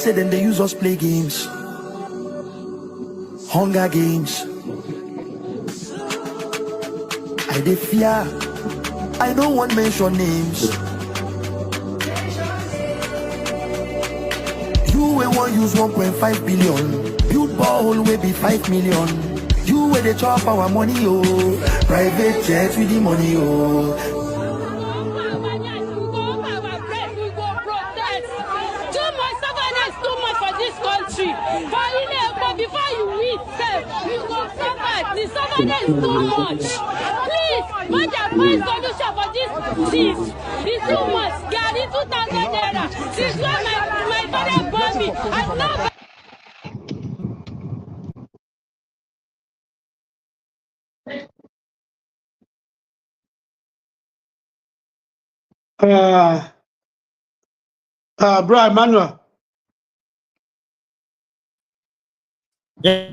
say then they use us play games. Hunger games. I dey fear. I don't want mention names. You will want use 1.5 billion. Build borehole will be 5 million. You will they chop our money, oh. Private jets with the money, oh. Too much stubbornness, too much for this country. But before you eat, you go suffer. The stubbornness is too much. Please, what your point solution for this disease? It's too much. Gary 2,000 naira. Since when my father bought me, I've not. Bro Emmanuel. Yeah.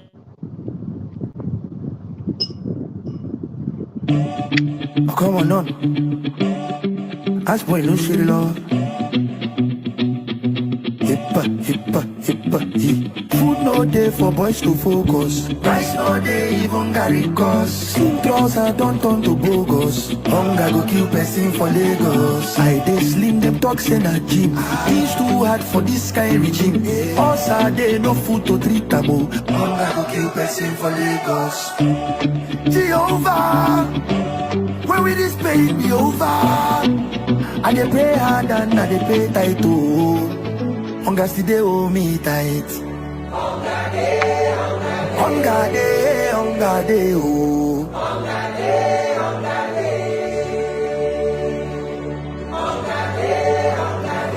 Oh, come on. Ask boy no shit love. Hippa, food no day for boys to focus. Price no day even carry cost. Skin trouser don't turn to bogus. Hunger go kill person for Lagos. I dey slim them talks in a gym. It's too hard for this kind regime. Us are they no food to treat tabo. Hunger go kill person for Lagos. Jehovah, when will this pain be over? I dey pray hard and I dey pay tight too. Hunger still dey owe me tight. Hunger dey, oh. Hunger dey,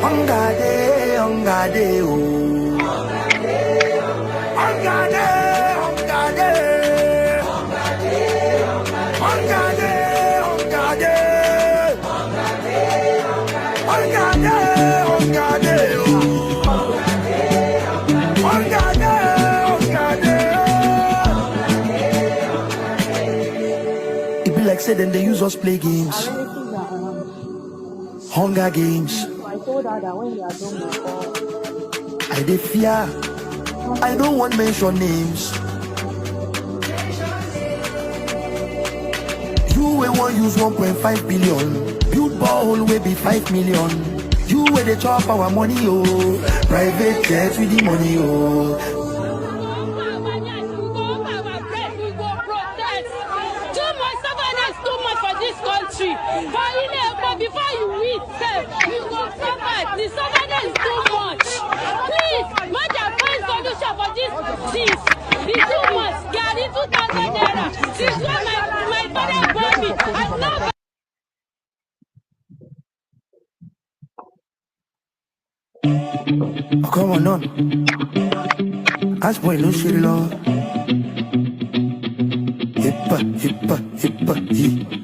hunger dey, hunger dey, oh. Say then they use us play games. Hunger games. I dey fear. I don't want mention names. You will want use 1.5 billion. Build borehole will be 5 million. You will they chop our money, oh. Private jets with the money, oh. But before you eat, you go suffer. The stubbornness is too much. Please, what your point solution for this disease? It's too much. Gary 2,000 naira. Since when my father bought me, I've not. Oh, come on. Ask boy no shit love. Hippa,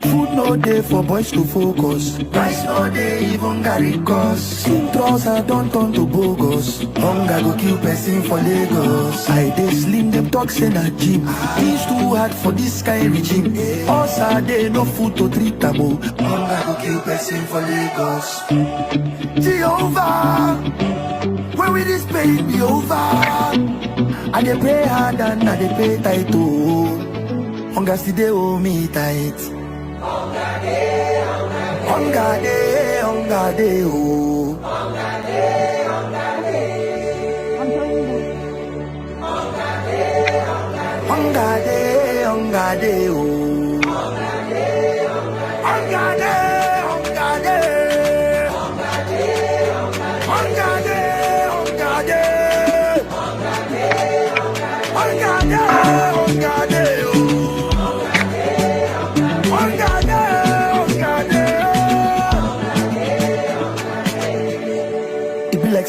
food no day for boys to focus. Price no day even carry cost. Skin trouser don't turn to bogus. Hunger go kill person for Lagos. I dey slim them talks in a gym. It's too hard for this kind regime. Us are they no food to treat tabo. Hunger go kill person for Lagos. Jehovah, when will this pain be over? I dey pray hard and I dey pay tight too. Hunger still dey owe me tight. Hunger dey, oh. Hunger dey, hunger dey, oh.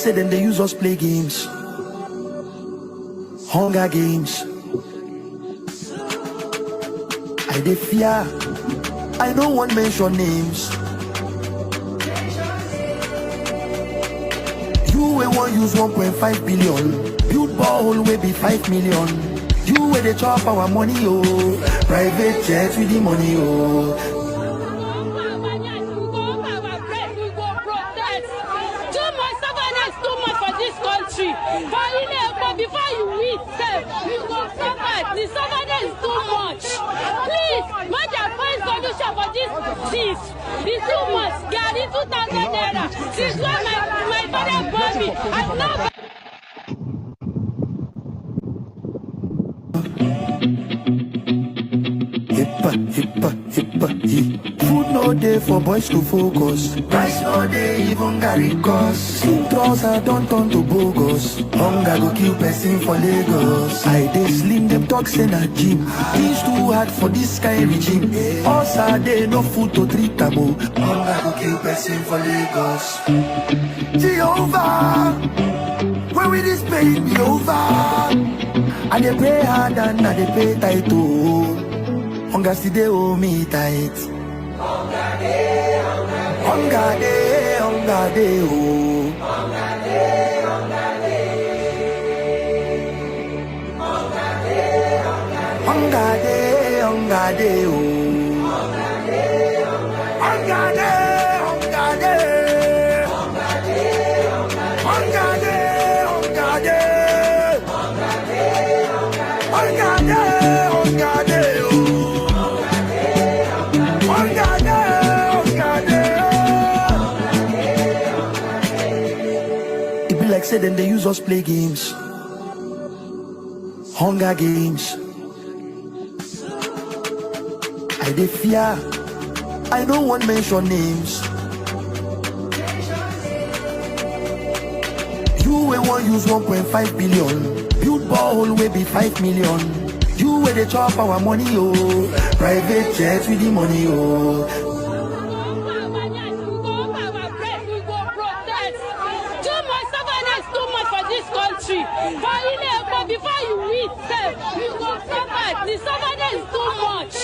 Say then they use us play games. Hunger games. I dey fear. I don't want mention names. You will want use 1.5 billion. Build borehole will be 5 million. You will they chop our money, oh. Private jets with the money, oh. for Ile-Epo before you eat sef, you go suffer. The suffering is too much. Please, make a find solution for this things. It's too much. Garri 2,000 naira. Since when my father born me, I've not. Food no day for boys to focus. Price no day, even carry cost. Slim trouser don't turn to bogus. Hunger go kill person for Lagos. I dey slim them talks in a gym. Things too hard for this kind regime. Us are they no food to treat taboo. Hunger go kill person for Lagos. Jehovah, when will this pain be over? I dey pray hard and I dey pay tight too. Hunger still dey hold me tight. Hunger dey, hunger dey, hunger dey, oh. Hunger dey, hunger dey. Hunger dey, hunger dey, hunger dey, oh. Hunger dey, hunger dey, hunger dey. Hunger dey, hunger dey, hunger dey. Hunger dey, hunger dey, oh. Like say then they use us play games, Hunger Games. I dey fear, I don't want mention names. You will want use 1.5 billion, build borehole will be 5 million. You will they chop our money, oh. Private jets with the money, oh. For Ile-Epo before you eat sef, you go suffer. The suffering is too much.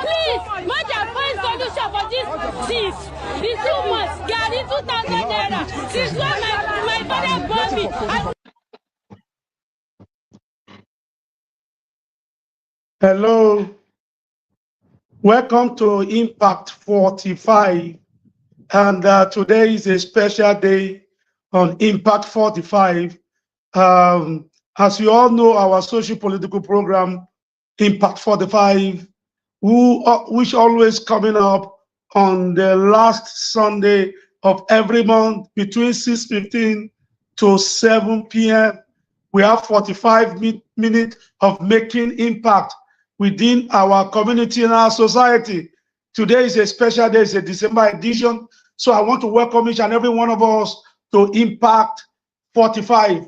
Please, make a find solution for this things. It's too much. Garri 2,000 naira. Since when my father born me. Hello, welcome to Impact 45, and today is a special day on Impact 45. As you all know, our social political program, Impact 45, which always coming up on the last Sunday of every month between 6:15 to 7 p.m. We have 45 minutes of making impact within our community and our society. Today is a special day, it's a December edition. So I want to welcome each and every one of us to Impact 45.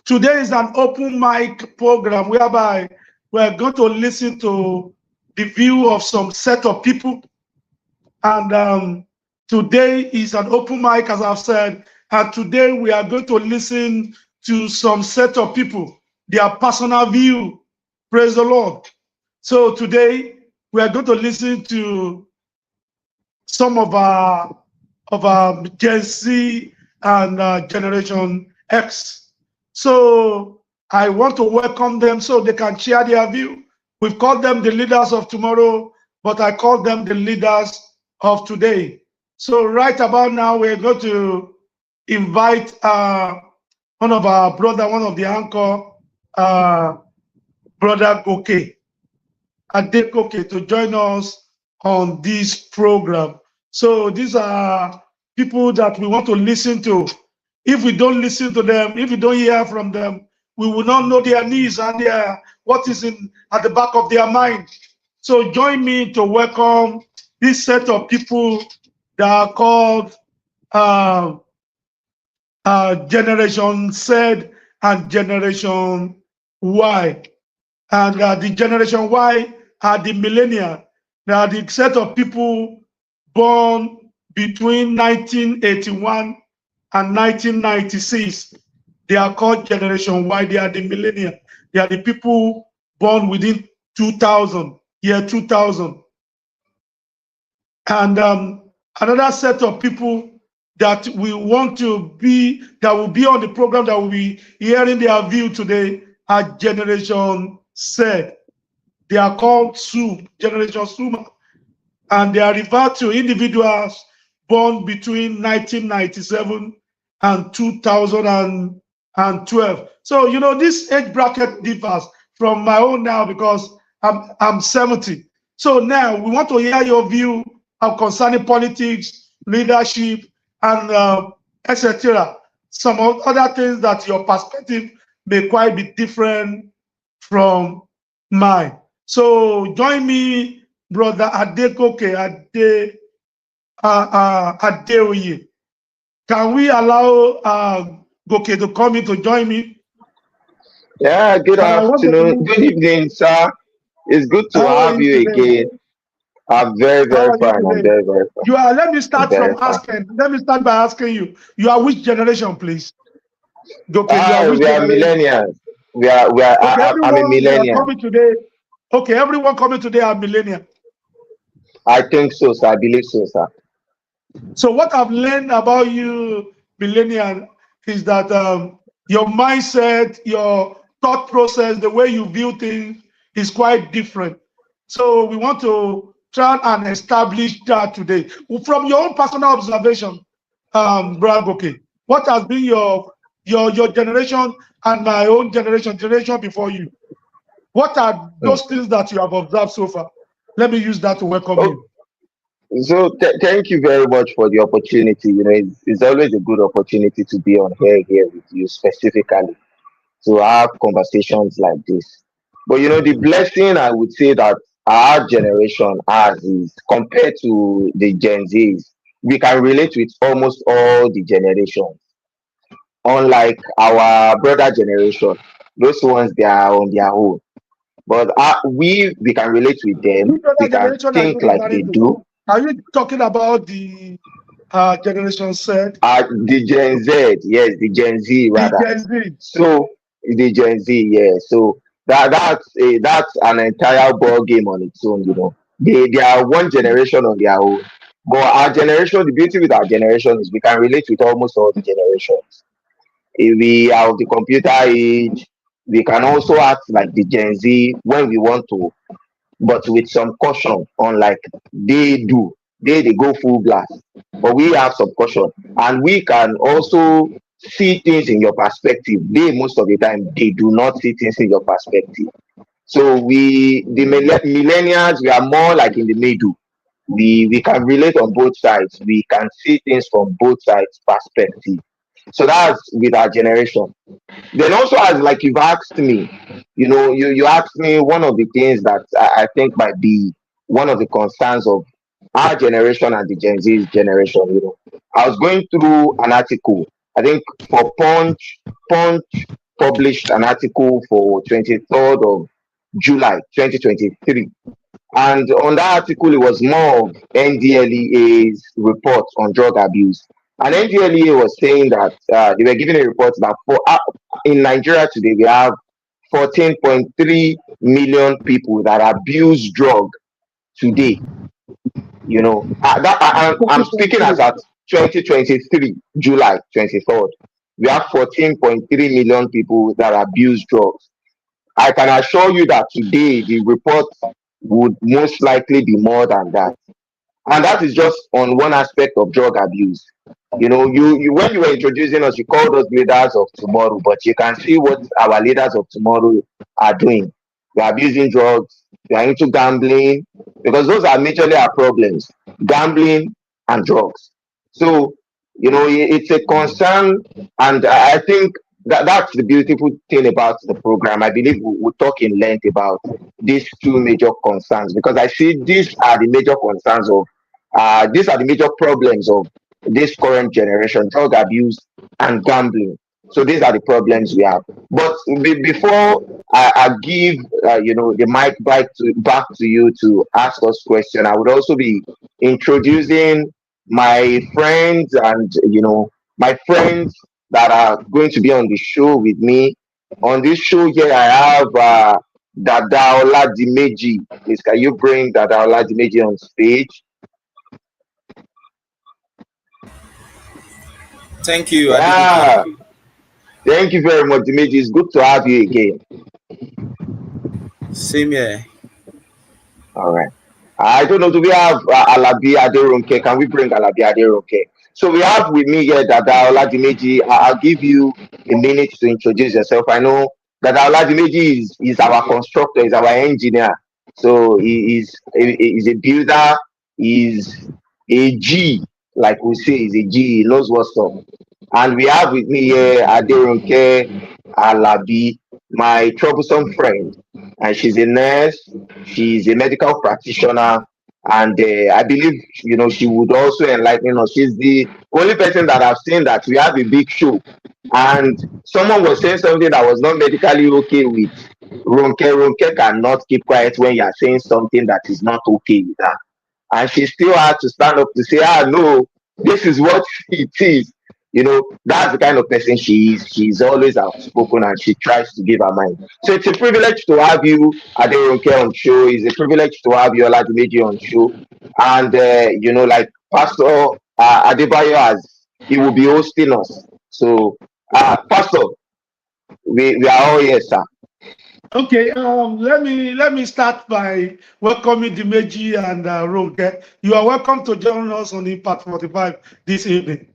Today is an open mic program whereby we're going to listen to the view of some set of people. And today is an open mic, as I've said, and today we are going to listen to some set of people, their personal view. Praise the Lord. So today we are going to listen to some of our Gen Z and Generation X. So I want to welcome them so they can share their view. We've called them the leaders of tomorrow, but I call them the leaders of today. So right about now, we're going to invite one of our brother, one of the anchor, Brother Goke, Adekoke, to join us on this program. So these are people that we want to listen to. If we don't listen to them, if we don't hear from them, we will not know their needs and what is at the back of their mind. So join me to welcome this set of people that are called Generation Z and Generation Y. And the Generation Y are the millennials. They are the set of people born between 1981 and 1996. They are called Generation Y. They are the millennials. They are the people born within 2000, year 2000. And another set of people that we want to be, that will be on the program, that will be hearing their view today, are Generation Z. They are called Generation Suma. And they are referred to individuals born between 1997 and 2000 and 12. So, you know, this age bracket differs from my own now because I'm 70. So now we want to hear your view concerning politics, leadership, and etc. Some of other things that your perspective may quite be different from mine. So join me, brother Adekoke Adeoye. Can we allow Goke to come in to join me? Yeah, good And I want to afternoon. know Good evening, sir. It's good to how are have you you today? again. I'm very, How very are you fine. I'm today? very, very fine. You are. Let me I'm start very from fine. asking. Let me start by asking you. You are which generation, please? Goke, you are which We are generation? millennials. Okay, I'm a everyone millennial. coming today. Okay, everyone coming today are millennial. I think so, sir. I believe so, sir. So what I've learned about you, millennial, is that your mindset, your thought process, the way you view things is quite different. So we want to try and establish that today. From your own personal observation, Brad Goke, what has been your generation and my own generation before you? What are Mm. those things that you have observed so far? Let me use that to welcome Oh, you. so thank you very much for the opportunity. You know, it's always a good opportunity to be on here with you specifically to have conversations like this. But you know, the blessing I would say that our generation has is compared to the Gen Zs, we can relate with almost all the generations. Unlike our brother generation, those ones they are on their own. But we can relate with them. Which other We can generation are you think like they referring to? do. Are you talking about the generation Z, The Gen Z, yes, the Gen Z the rather. Gen Z? So the Gen Z, yeah. So that's an entire ball game on its own. You know, they are one generation on their own. But our generation, the beauty with our generation is we can relate with almost all the generations. If we are of the computer age, we can also act like the Gen Z when we want to, but with some caution, unlike they do. They go full blast, but we have some caution, and we can also see things in your perspective. They most of the time they do not see things in your perspective. So millennials, we are more like in the middle. We can relate on both sides. We can see things from both sides perspective. So that's with our generation. Then also, as like you've asked me, you know, you asked me one of the things that I think might be one of the concerns of our generation and the Gen Z generation. You know, I was going through an article. I think for Punch published an article for 23rd of July 2023. And on that article, it was more of NDLEA's report on drug abuse. And NDLEA was saying that they were giving a report that in Nigeria today, we have 14.3 million people that abuse drug today. You know, I'm speaking as at 2023, July 23rd. We have 14.3 million people that abuse drugs. I can assure you that today the report would most likely be more than that. And that is just on one aspect of drug abuse. You know, you when you were introducing us, you called us leaders of tomorrow, but you can see what our leaders of tomorrow are doing. They are abusing drugs, they are into gambling, because those are majorly our problems, gambling and drugs. So, you know, it's a concern, and I think that's the beautiful thing about the program. I believe we'll talk in length about these two major concerns because I see these are the major concerns of these are the major problems of this current generation: drug abuse and gambling. So these are the problems we have. But before I give you know, the mic back to you to ask us question, I would also be introducing my friends and you know, my friends that are going to be on the show with me. On this show here, I have Dada Oladimeji. Please, can you bring Dada Oladimeji on stage? Thank you, Yeah, Adegoke. thank you very much, Dimeji. It's good to have you again. Same here. All right. I don't know. Do we have Alabi Aderonke? Can we bring Alabi Aderonke? So we have with me here Dada Oladimeji. I'll give you a minute to introduce yourself. I know Dada Oladimeji is our constructor, is our engineer. So he's a builder, he's a G, like we say, he's a G, he knows what's up. And we have with me here Aderonke Alabi, my troublesome friend. And she's a nurse, she's a medical practitioner, and I believe she would also enlighten us. She's the only person that I've seen that we have a big show, and someone was saying something that was not medically okay with Ronke. Ronke cannot keep quiet when you are saying something that is not okay with her, and she still had to stand up to say, no, this is what it is. That's the kind of person she is. She's always outspoken and she tries to give her mind. So it's a privilege to have you, Aderonke, on show. It's a privilege to have you, Oladimeji, on show. And, like Pastor Adebayo, as he will be hosting us. So, Pastor, we are all here, sir. Okay, let me start by welcoming Dimeji and Ronke. You are welcome to join us on Impact 45 this evening.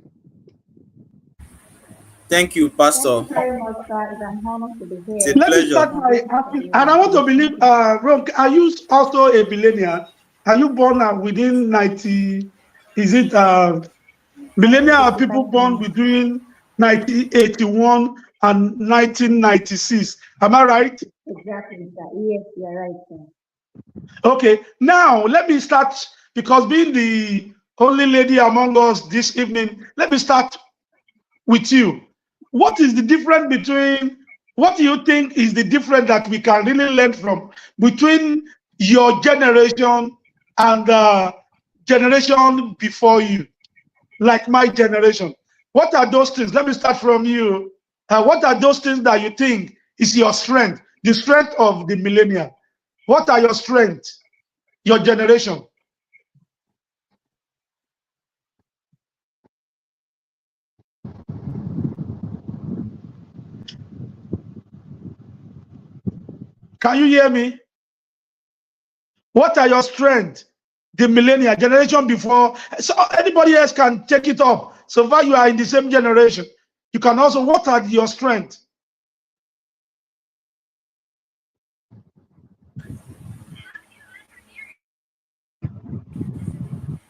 Thank you, Pastor. Thank you very much, sir. It's an honor to be here. It's a Let me pleasure. start by asking, and I want to believe, Ronke, are you also a millennial? Are you born within 90? Is it millennial? Are people born between 1981 and 1996? Am I right? Exactly, sir. Yes, you're right, sir. Okay, now let me start, because being the only lady among us this evening, let me start with you. What is the difference between, what do you think is the difference that we can really learn from between your generation and the generation before you, like my generation? What are those things? Let me start from you. What are those things that you think is your strength, the strength of the millennial? What are your strengths, your generation? Can you hear me? What are your strengths, the millennial generation before? So anybody else can take it up. So far you are in the same generation. You can also, what are your strengths?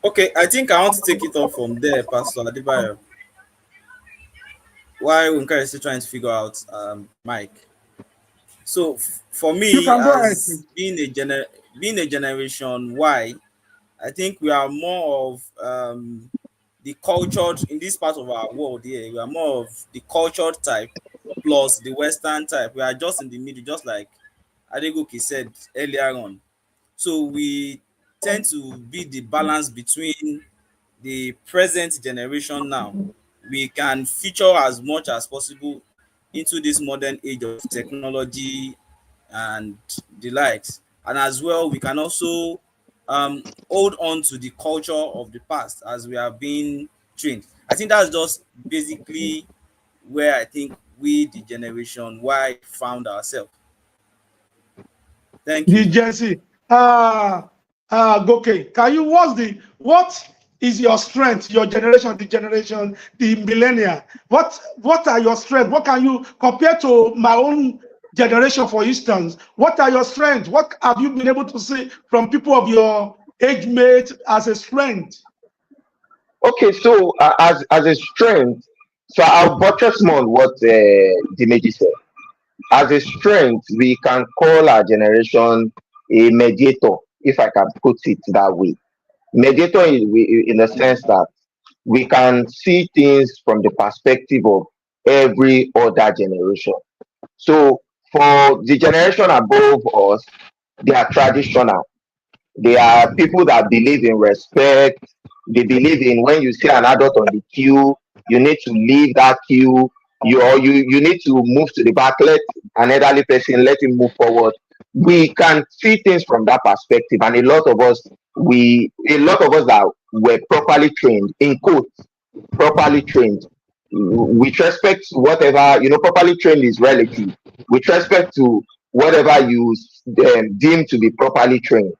Okay, I think I want to take it up from there, Pastor Adebayo. Why Winka is still trying to figure out Mike. So for me, as being a generation Y, I think we are more of the cultured, in this part of our world here, we are more of the cultured type plus the Western type. We are just in the middle, just like Adegoke said earlier on. So we tend to be the balance between the present generation now. We can feature as much as possible into this modern age of technology and the likes. And as well, we can also hold on to the culture of the past as we have been trained. I think that's just basically where I think we, the generation Y, found ourselves. Thank you. Jesse, Goke, can you, what is your strength, your generation, the millennial? What are your strengths? What can you compare to my own generation, for instance? What are your strengths? What have you been able to see from people of your age mate as a strength? Okay, so as a strength, so I'll buttress more on what Dimeji said. As a strength, we can call our generation a mediator, if I can put it that way. Mediator in the sense that we can see things from the perspective of every other generation. So for the generation above us, they are traditional. They are people that believe in respect. They believe in, when you see an adult on the queue, you need to leave that queue. You need to move to the back. Let an elderly person, let him move forward. We can see things from that perspective, and a lot of us that were properly trained, in quotes, properly trained, with respect to whatever, properly trained is relative, with respect to whatever you deem to be properly trained.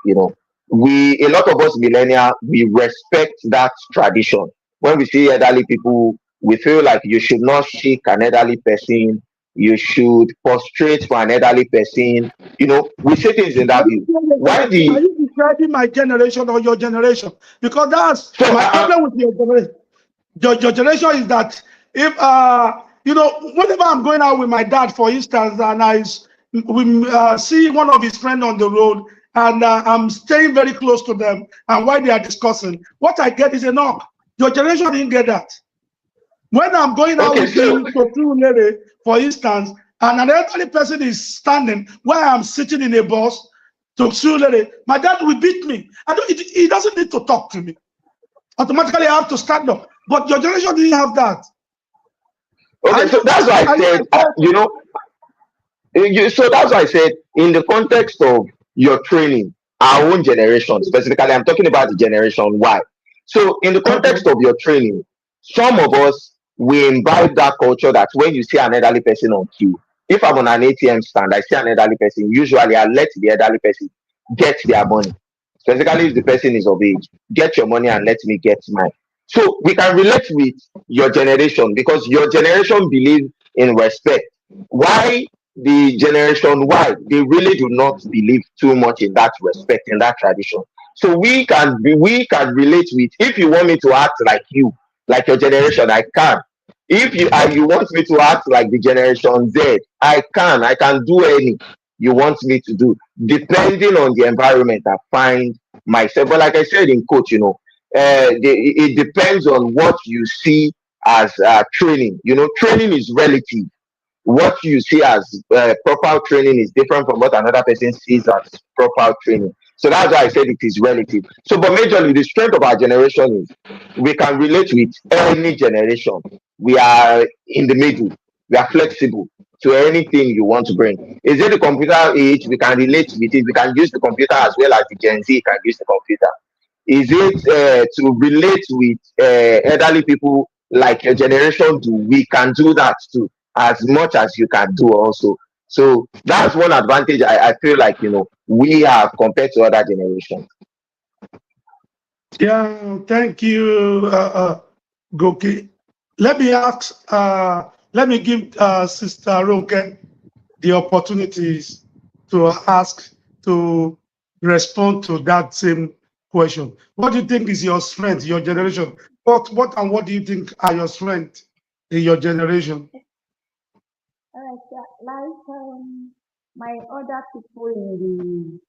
A lot of us millennial, we respect that tradition. when we see elderly people, we feel like you should not shake an elderly person. You should prostrate for an elderly person. You know, we say things in that view. Why Are you describing my generation or your generation? Because that's so my problem with your generation. Your generation is that if you know, whenever I'm going out with my dad, for instance, and we see one of his friends on the road, and I'm staying very close to them, and while they are discussing, what I get is a knock. Your generation didn't get that. When I'm going out with you to Surulere, for instance, and an elderly person is standing while I'm sitting in a bus to Surulere, my dad will beat me. He doesn't need to talk to me. Automatically, I have to stand up. But your generation didn't have that. Okay, so that's why I said, you know, so that's why I said, in the context of your training, our own generation, specifically, I'm talking about the generation Y. So, in the context of your training, some of us, we imbibe that culture that when you see an elderly person on queue, if I'm on an ATM stand, I see an elderly person, usually I let the elderly person get their money. Specifically, if the person is of age, get your money and let me get mine. So, we can relate with your generation because your generation believes in respect. Why the generation Y, they really do not believe too much in that respect, in that tradition. So we can relate with, if you want me to act like you, like your generation, I can. If you want me to act like the generation Z, I can do any you want me to do, depending on the environment I find myself. But like I said in coach, you know, it depends on what you see as training. You know, training is relative. What you see as proper training is different from what another person sees as proper training. So that's why I said it is relative. So, but majorly, the strength of our generation is we can relate with any generation. We are in the middle. We are flexible to anything you want to bring. Is it the computer age? We can relate with it. We can use the computer as well as the Gen Z can use the computer. Is it to relate with elderly people like your generation do? We can do that too, as much as you can do also. So that's one advantage I feel like, you know, we have compared to other generations. Yeah, thank you, Goki. Let me ask, let me give Sister Ronke the opportunities to ask, to respond to that same question. What do you think is your strength, your generation? What do you think are your strengths in your generation? Alright, like my other people in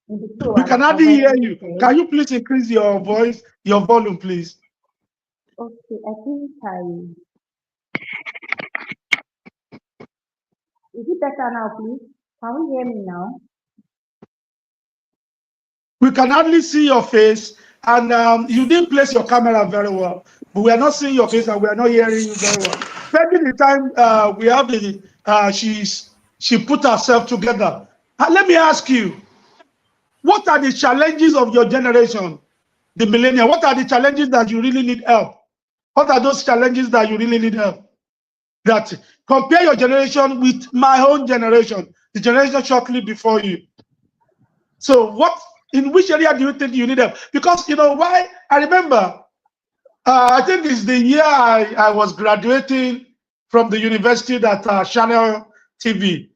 the show We has can hardly hear already you. said. Can you please increase your voice, your volume, please? Okay, I think is it better now, please? Can we hear me now? We can hardly see your face, and you didn't place your camera very well. But we are not seeing your face, and we are not hearing you very well. Maybe the time we have the she put herself together. Let me ask you, what are the challenges of your generation, the millennial? What are the challenges that you really need help? What are those challenges that you really need help? That compare your generation with my own generation, the generation shortly before you. So in which area do you think you need help? Because you know why? I remember, I think it's the year I was graduating from the university that Channel TV,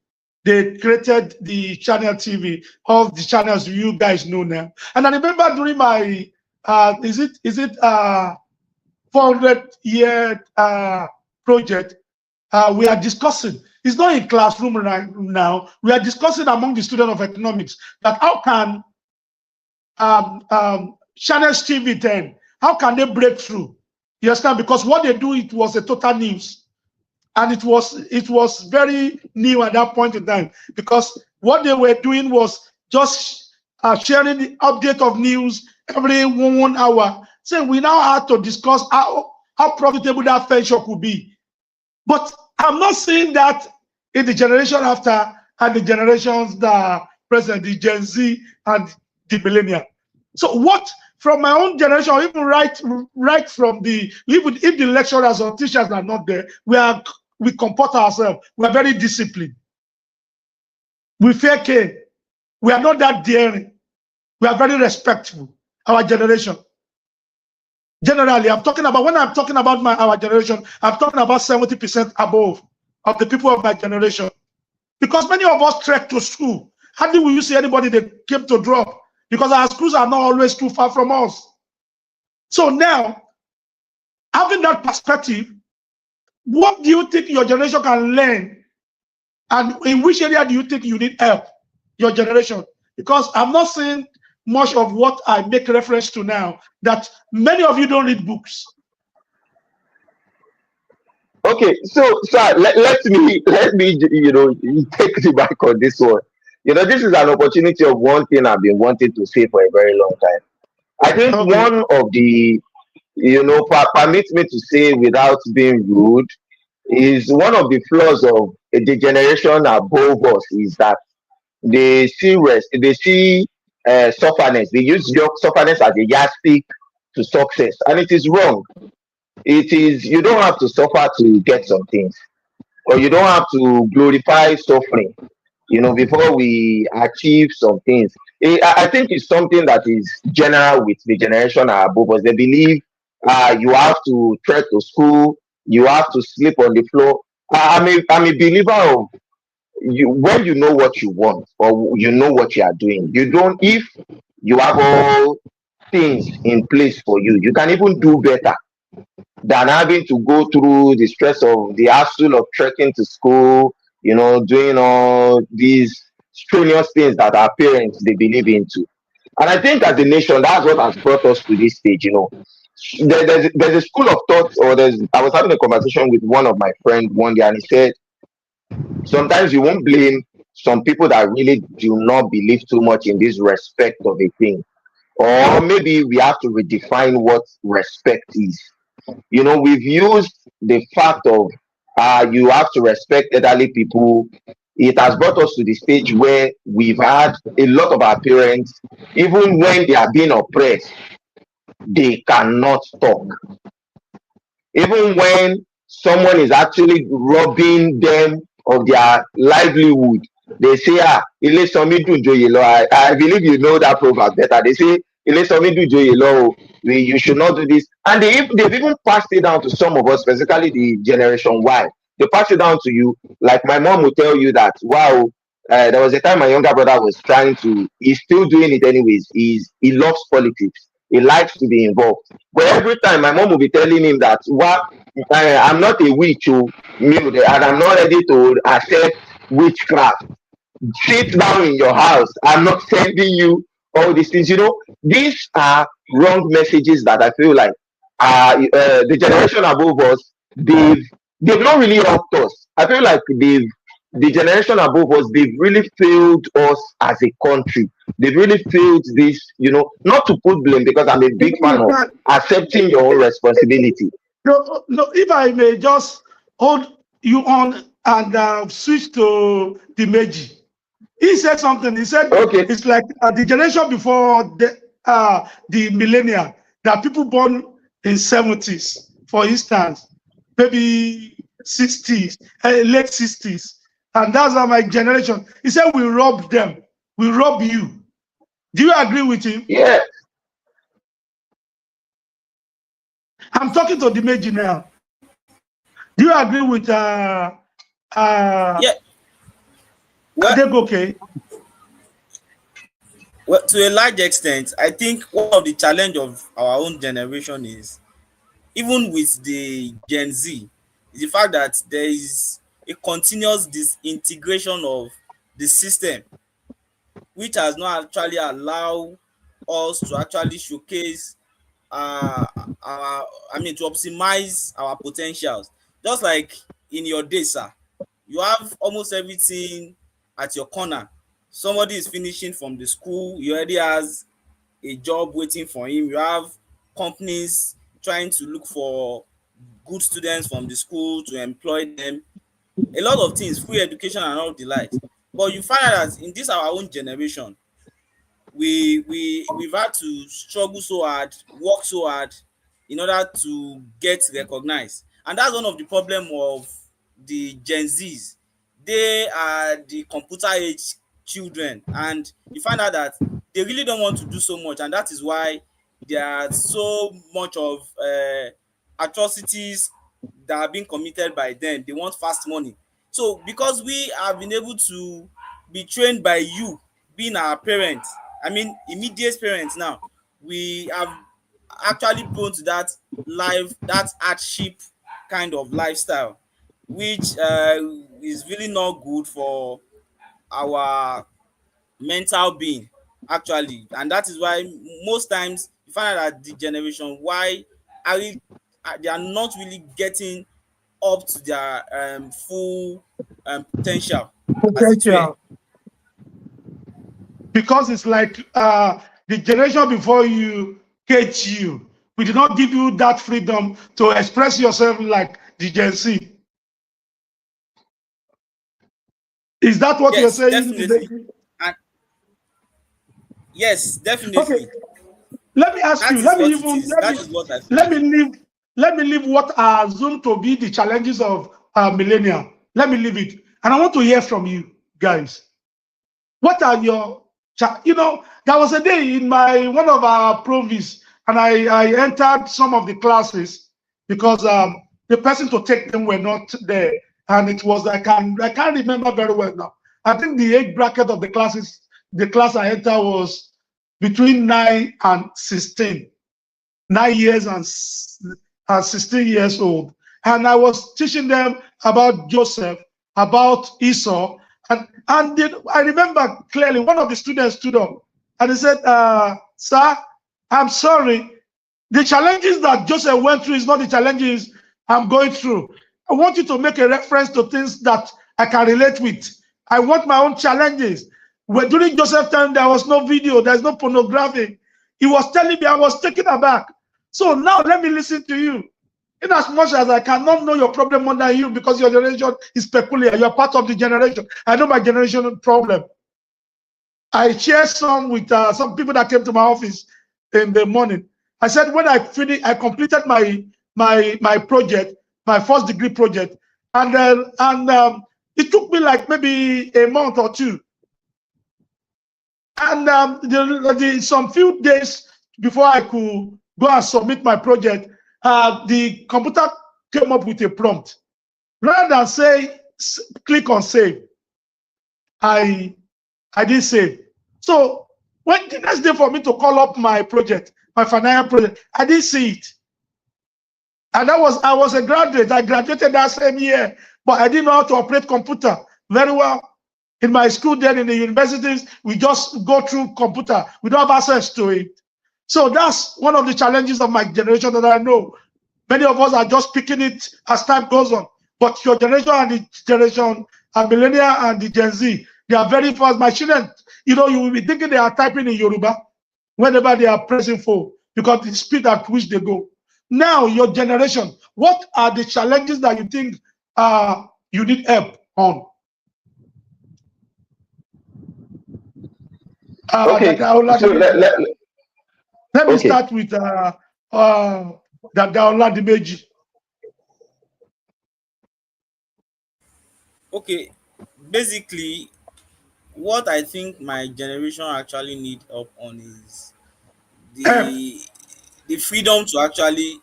they created the Channel TV, all the channels you guys know now. And I remember during my, is it 400-year project, we are discussing, it's not in classroom right now, we are discussing among the students of economics that how can Channels TV 10, how can they break through? You understand? Because what they do, it was a total news. And it was very new at that point in time, because what they were doing was just sharing the update of news every 1 hour. So we now had to discuss how profitable that venture could be. But I'm not saying that in the generation after and the generations that are present, the Gen Z and the millennial. So what from my own generation, or even right from even if the lecturers or teachers are not there, we comport ourselves. We are very disciplined. We fair care. We are not that daring. We are very respectful. Our generation. Generally, I'm talking about, when I'm talking about our generation, I'm talking about 70% above of the people of my generation. Because many of us trek to school. Hardly will you see anybody that came to drop, because our schools are not always too far from us. So now, having that perspective, what do you think your generation can learn? And in which area do you think you need help, your generation? Because I'm not saying much of what I make reference to now, that many of you don't read books. Okay, so let me take the back on this one. This is an opportunity of one thing I've been wanting to say for a very long time. I think one of the, permit me to say without being rude, is one of the flaws of the generation above us is that they see sufferness. They use your sufferness as a yardstick to success, and it is wrong. It is, you don't have to suffer to get some things, or you don't have to glorify suffering, before we achieve some things. I think it's something that is general with the generation above us. They believe you have to trek to school, you have to sleep on the floor. I'm a believer of, when you know what you want, or you know what you are doing, you don't, if you have all things in place for you, you can even do better than having to go through the stress of the hassle of trekking to school, doing all these strenuous things that our parents they believe into. And I think as a nation, that's what has brought us to this stage. There's a school of thought, or I was having a conversation with one of my friends one day, and he said, sometimes you won't blame some people that really do not believe too much in this respect of a thing. Or maybe we have to redefine what respect is. We've used the fact of you have to respect elderly people. It has brought us to the stage where we've had a lot of our parents, even when they are being oppressed, they cannot talk. Even when someone is actually robbing them of their livelihood, they say, Ile Somi dun joye lo. I believe you know that proverb better. They say, Ile Somi dun joye lo, you should not do this. And they've even passed it down to some of us, specifically the generation Y. They pass it down to you. Like my mom will tell you that, wow, there was a time my younger brother was he's still doing it anyways. He loves politics. He likes to be involved. But every time my mom will be telling him that, I'm not a witch, and I'm not ready to accept witchcraft. Sit down in your house. I'm not sending you all these things. These are wrong messages that I feel like the generation above us, they've not really helped us. I feel like the generation above us, they've really failed us as a country. They've really failed this, not to put blame, because I'm a big fan of accepting your own responsibility. No, if I may just hold you on and switch to the Meiji. He said something. He said, okay, it's like the generation before the millennium, that people born in 70s, for instance, maybe 60s, late 60s. And that's my generation. He said, we rob them. We rob you. Do you agree with him? Yeah. I'm talking to the Meiji now. Do you agree with yeah. Okay. Well, to a large extent, I think one of the challenge of our own generation is, even with the Gen Z, is the fact that there is a continuous disintegration of the system, which has not actually allowed us to actually showcase to optimize our potentials. Just like in your day, sir, you have almost everything at your corner. Somebody is finishing from the school, he already has a job waiting for him. You have companies trying to look for good students from the school to employ them. A lot of things, free education and all the likes. But you find out that in this our own generation, we've had to struggle so hard, work so hard in order to get recognized. And that's one of the problem of the Gen Zs. They are the computer age children, and you find out that they really don't want to do so much, and that is why there are so much of atrocities that are being committed by them. They want fast money. So because we have been able to be trained by you being our parents, I mean immediate parents now, we have actually prone to that life, that hardship kind of lifestyle, which is really not good for our mental being actually. And that is why most times you find out that the generation why are we, they are not really getting up to their full potential, as it were. Potential. Because it's like the generation before you cage you. We did not give you that freedom to express yourself like the Gen Z. Is that what you're Yes, saying? definitely. And yes, definitely. Okay. Let me ask That you. is Let me what it even is. That is what I feel. let me leave what I assume to be the challenges of millennial. Let me leave it, and I want to hear from you guys. What are your, there was a day in my one of our province, and I entered some of the classes because the person to take them were not there, and it was I can't remember very well now. I think the age bracket of the class I entered was between 9 and 16, 9 years and 16 years old, and I was teaching them about Joseph, about Esau, and I remember clearly one of the students stood up and he said, "Sir, I'm sorry. The challenges that Joseph went through is not the challenges I'm going through. I want you to make a reference to things that I can relate with. I want my own challenges." During Joseph's time, there was no video, there's no pornography. He was telling me, I was taken aback. So now let me listen to you. In as much as I cannot know your problem more than you because your generation is peculiar, you're part of the generation. I know my generation problem. I shared some with some people that came to my office in the morning. I said when I finished, I completed my project, my first degree project, and it took me like maybe a month or two. And some few days before I could go and submit my project, the computer came up with a prompt. Rather than say click on save, I didn't save. So when the next day for me to call up my project, my final project, I didn't see it. And I was a graduate. I graduated that same year, but I didn't know how to operate computer very well. In my school, then in the universities, we just go through computer. We don't have access to it. So that's one of the challenges of my generation that I know. Many of us are just picking it as time goes on. But your generation and the generation, and millennial and the Gen Z, they are very fast. My children, you will be thinking they are typing in Yoruba whenever they are pressing for, because the speed at which they go. Now, your generation, what are the challenges that you think you need help on? Okay, so let me start with Dadaola Dimeji. Okay, basically, what I think my generation actually need help on is the freedom to actually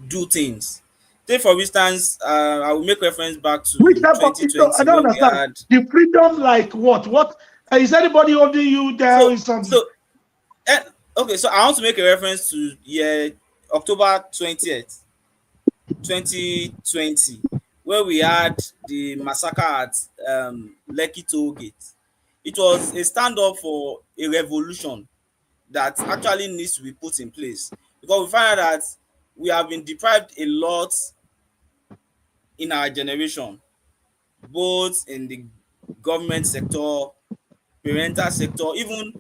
do things. Take for instance, I will make reference back to Which type of freedom? I 2020 don't when we understand. had The freedom, like what? What is anybody holding you there? Is something? Okay, so I want to make a reference to October 20th, 2020, where we had the massacre at Lekki Toll Gate. It was a stand up for a revolution that actually needs to be put in place, because we find out that we have been deprived a lot in our generation, both in the government sector, parental sector, even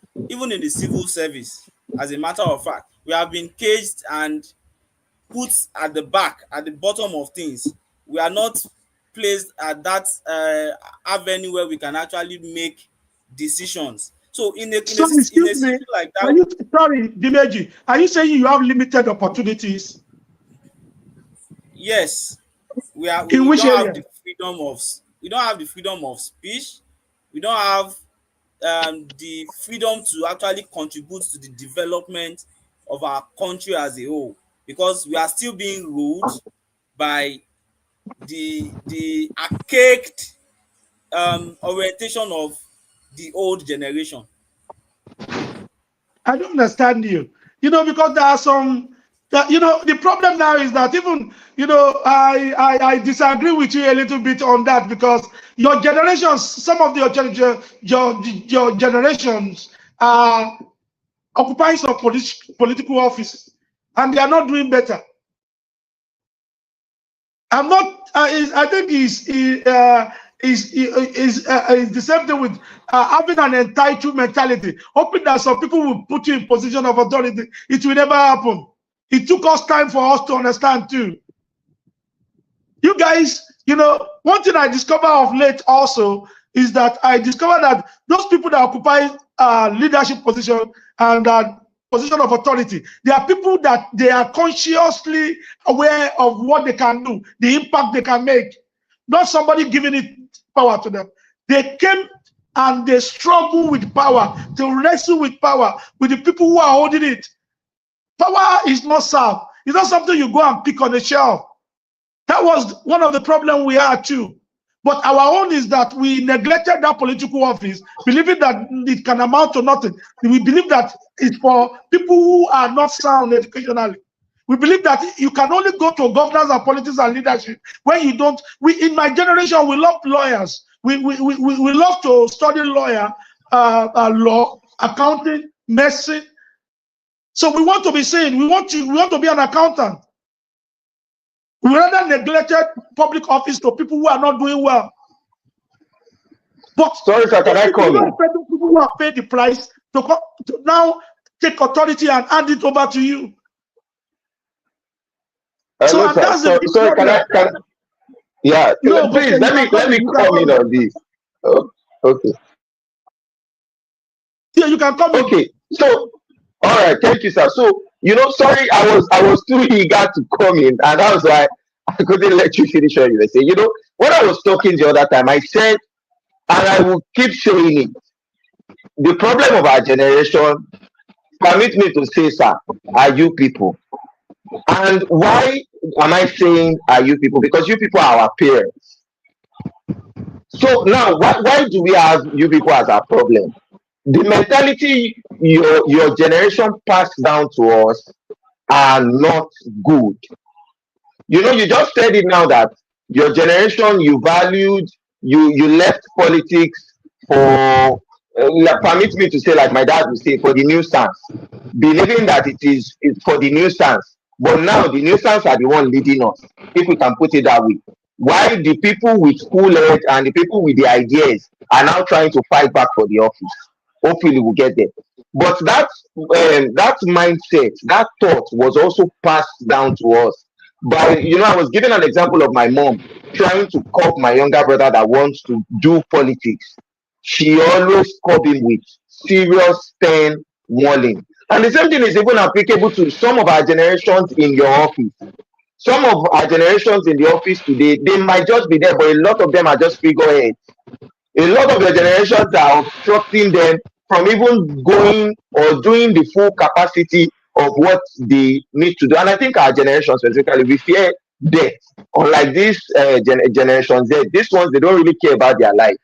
in the civil service. As a matter of fact, we have been caged and put at the back, at the bottom of things. We are not placed at that avenue where we can actually make decisions. So in a situation like that, Sorry, Dimeji, are you saying you have limited opportunities? yes, we In which don't area? have the freedom of speech. We don't have the freedom to actually contribute to the development of our country as a whole, because we are still being ruled by the archaic orientation of the old generation. I don't understand you. Because there are some that the problem now is that even I disagree with you a little bit on that, because your generations, some of your generations are occupying some political offices, and they are not doing better. I'm not. I think is the same thing with having an entitled mentality, hoping that some people will put you in position of authority. It will never happen. It took us time for us to understand too. You guys, one thing I discovered of late also is that I discovered that those people that occupy leadership position and position of authority, they are people that they are consciously aware of what they can do, the impact they can make, not somebody giving it power to them. They came and they struggle with power, to wrestle with power, with the people who are holding it. Power is not served. It's not something you go and pick on the shelf. That was one of the problems we had too. But our own is that we neglected that political office, believing that it can amount to nothing. We believe that it's for people who are not sound educationally. We believe that you can only go to governance and politics and leadership when you don't. In my generation, we love lawyers. We love to study law, accounting, medicine. So we want to be seen. We want to be an accountant. We rather neglected public office to people who are not doing well. But sorry, sir, can I come in? People who have paid the price to now take authority and hand it over to you. Sorry, can yeah, no, please let me come in on this. Oh, okay. Yeah, you can come in. Okay, so all right, thank you, sir. So sorry, I was too eager to come in, and that was why I couldn't let you finish what you were saying. When I was talking the other time, I said, and I will keep saying it, the problem of our generation, permit me to say, sir, are you people. And why am I saying are you people? Because you people are our parents. So now, why do we have you people as our problem? The mentality your generation passed down to us are not good. You just said it now that your generation, you valued, you left politics for, permit me to say, like my dad would say, for the nuisance, believing that it's for the nuisance. But now the nuisance are the one leading us, if we can put it that way. Why the people with cool head and the people with the ideas are now trying to fight back for the office? Hopefully we'll get there. But that mindset, that thought was also passed down to us by, I was giving an example of my mom trying to curb my younger brother that wants to do politics. She always curb him with serious, stern warning. And the same thing is even applicable to some of our generations in your office. Some of our generations in the office today, they might just be there, but a lot of them are just figureheads. A lot of the generations are obstructing them from even going or doing the full capacity of what they need to do. And I think our generation specifically, we fear death. Unlike this generation Z, these ones, they don't really care about their life.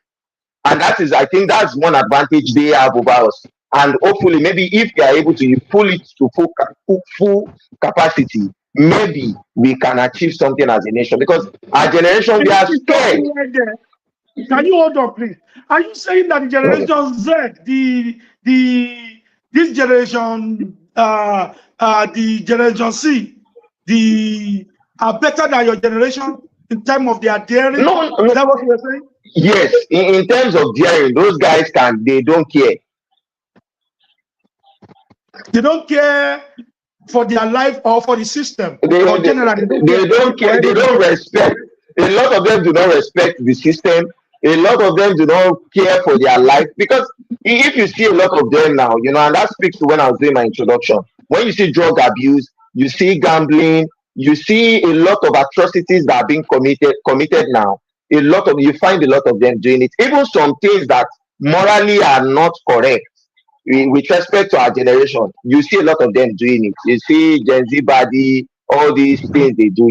And I think that's one advantage they have over us. And hopefully, maybe if they are able to pull it to full capacity, maybe we can achieve something as a nation. Because our generation, we are scared. Can you hold on, please? Are you saying that the generation Z, this generation, the generation C, are better than your generation in terms of their daring? No. Is that what you're saying? Yes, in terms of daring, those guys they don't care. They don't care for their life or for the system. They don't care. They don't respect. A lot of them do not respect the system. A lot of them do not care for their life, because if you see a lot of them now, and that speaks to when I was doing my introduction. When you see drug abuse, you see gambling, you see a lot of atrocities that are being committed now. You find a lot of them doing it. Even some things that morally are not correct with respect to our generation. You see a lot of them doing it. You see Gen Z body, all these things they do,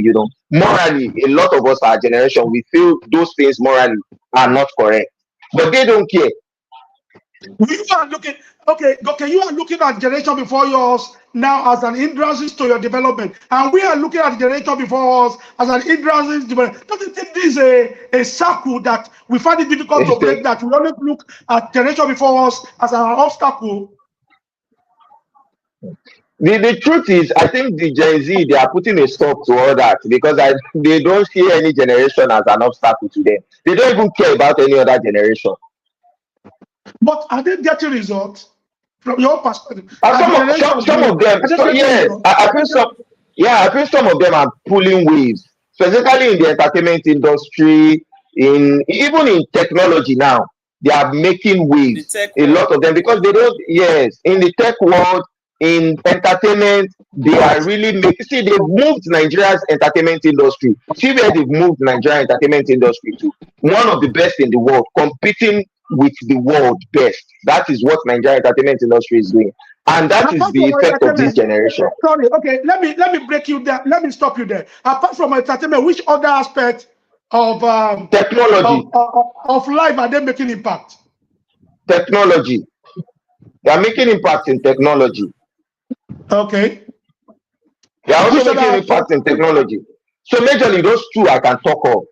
morally, a lot of us, our generation, we feel those things morally are not correct, but they don't care. You are looking, okay, you are looking at generation before yours now as an hindrance to your development, and we are looking at the generation before us as an hindrance to development. Don't you think this is a circle that we find it difficult to break, that we always look at generation before us as an obstacle? The truth is, I think the Gen Z, they are putting a stop to all that, because they don't see any generation as an obstacle to them. They don't even care about any other generation. But are they getting results from your perspective? Some of them, yes, I feel some of them are pulling waves, specifically in the entertainment industry, even in technology now. They are making waves, a lot of them, because they don't, yes, in the tech world, in entertainment, they are really they've moved Nigeria's entertainment industry. See where they've moved Nigerian entertainment industry to. One of the best in the world, competing with the world best. That is what Nigerian entertainment industry is doing. And that is the effect of this generation. Sorry, okay, let me break you there. Let me stop you there. Apart from entertainment, which other aspect of technology of life are they making impact? Technology. They are making impact in technology. Okay. They are also making impact in technology. So majorly those two I can talk of,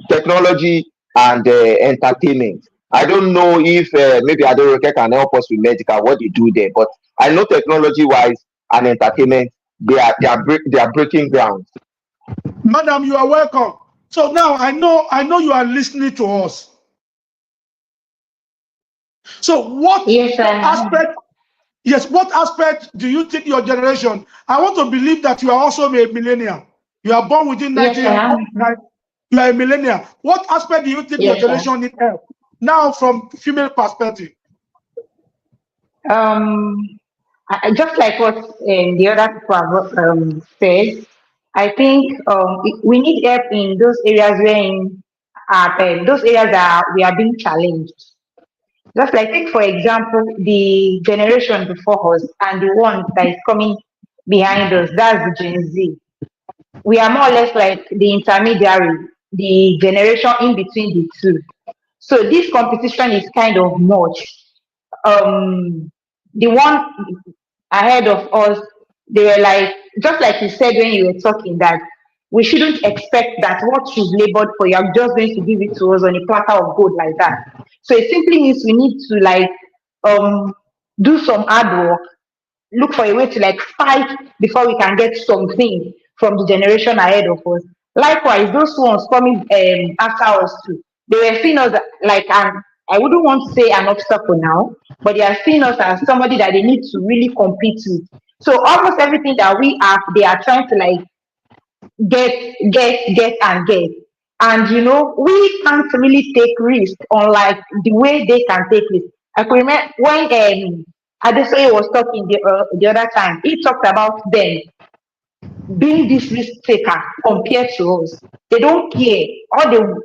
technology and entertainment. I don't know if maybe Adoroke can help us with medical, what they do there, but I know technology wise and entertainment, they are breaking ground. Madam, you are welcome. So now I know you are listening to us. So what aspect? Yes, what aspect do you think your generation? I want to believe that you are also a millennial. You are born within 1990. You are a millennial. What aspect do you think your generation need help? Now, from female perspective. Just like what the other people have said, I think we need help in those areas those areas that we are being challenged. Just like, take for example, the generation before us and the one that is coming behind us, that's the Gen Z. We are more or less like the intermediary, the generation in between the two. So this competition is kind of much. The one ahead of us, they were like, just like you said when you were talking, that we shouldn't expect that what you've labored for, you're just going to give it to us on a platter of gold like that. So it simply means we need to like do some hard work, look for a way to like fight before we can get something from the generation ahead of us. Likewise, those ones coming after us too, they were seeing us like I wouldn't want to say an obstacle now, but they are seeing us as somebody that they need to really compete with. So almost everything that we have, they are trying to like get. And we can't really take risk on like the way they can take risk. I could remember when Adesoye was talking the other time, he talked about them being this risk taker compared to us. They don't care.